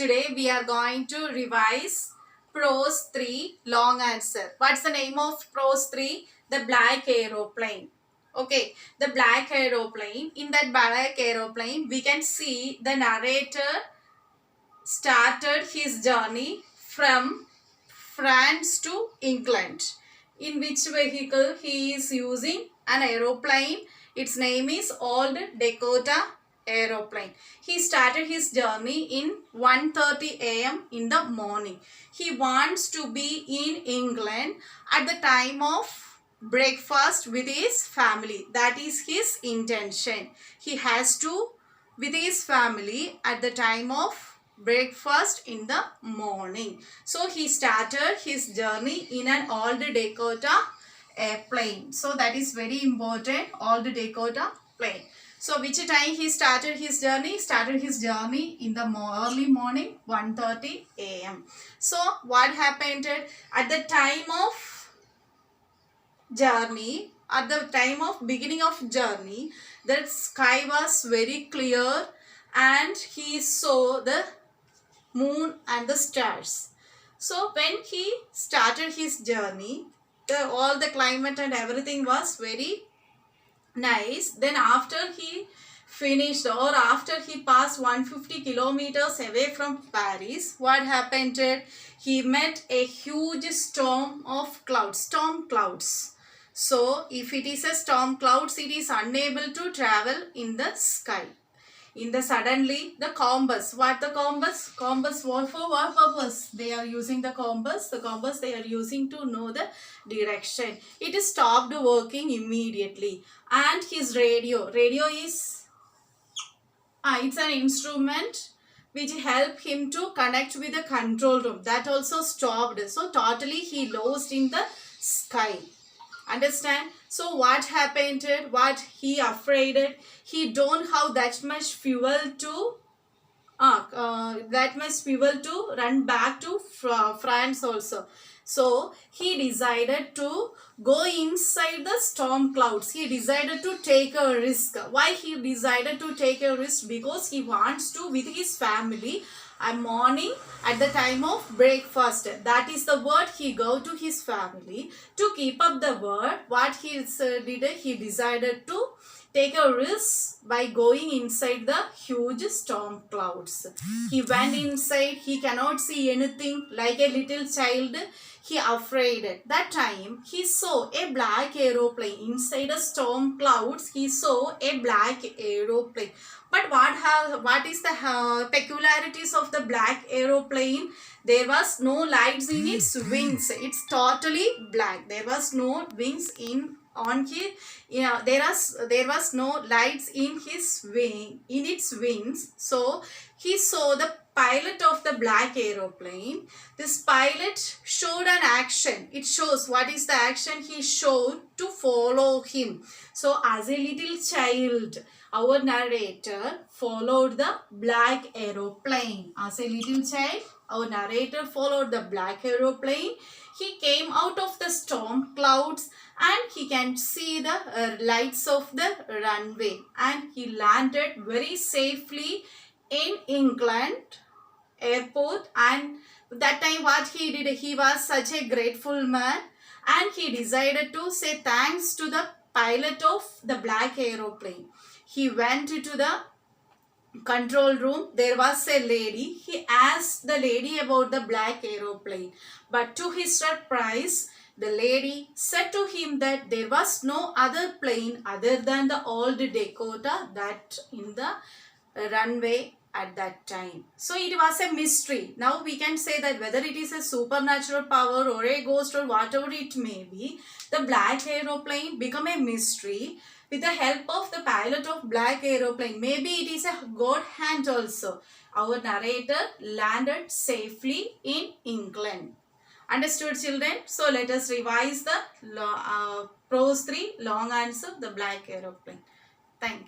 Today we are going to revise prose 3 long answer. What's the name of prose 3? The Black Aeroplane. Okay, the Black Aeroplane. In that Black Aeroplane, we can see the narrator started his journey from France to England. In which vehicle he is using? An aeroplane. Its name is Old Dakota aeroplane. He started his journey in 1:30 a.m. in the morning. He wants to be in England at the time of breakfast with his family. That is his intention. He has to with his family at the time of breakfast in the morning. So he started his journey in an Old Dakota airplane. So that is very important. Old Dakota plane. So which time he started his journey? Started his journey in the early morning, 1:30 a.m. So what happened at the time of journey? At the time of beginning of journey, the sky was very clear and he saw the moon and the stars. So when he started his journey, all the climate and everything was very nice. Then after he finished or after he passed 150 kilometers away from Paris, what happened? He met a huge storm clouds. So if it is a storm clouds, it is unable to travel in the sky. In the suddenly the compass. What the compass? Compass for what purpose? They are using the compass. The compass they are using to know the direction. It is stopped working immediately. And his radio. Radio is it's an instrument which help him to connect with the control room. That also stopped. So totally he lost in the sky. Understand? So what happened? What he afraid? He don't have that much fuel to run back to France also. So he decided to go inside the storm clouds. He decided to take a risk. Why he decided to take a risk? Because he wants to with his family morning at the time of breakfast. That is the word he go to his family to keep up the word. What he did, he decided to take a risk by going inside the huge storm clouds. He went inside. He cannot see anything. Like a little child, he afraid. That time he saw a black aeroplane inside the storm clouds. He saw a black aeroplane. But what is the peculiarities of the black aeroplane? There was no lights in its wings. It's totally black. There was no wings on here. There was no lights in its wings. So he saw the pilot of the black aeroplane. This pilot showed an action. It shows what is the action he showed to follow him. So as a little child, our narrator followed the black aeroplane. As a little child, our narrator followed the black aeroplane. He came out of the storm clouds and he can see the lights of the runway. And he landed very safely in England airport. And that time what he did, he was such a grateful man. And he decided to say thanks to the pilot of the black aeroplane. He went to the control room. There was a lady. He asked the lady about the black aeroplane. But to his surprise, the lady said to him that there was no other plane other than the Old Dakota that in the runway at that time. So it was a mystery. Now we can say that whether it is a supernatural power or a ghost or whatever it may be, the black aeroplane become a mystery with the help of the pilot of black aeroplane. Maybe it is a God hand also. Our narrator landed safely in England. Understood, children? So let us revise the prose 3 long answer, the black aeroplane. Thank you.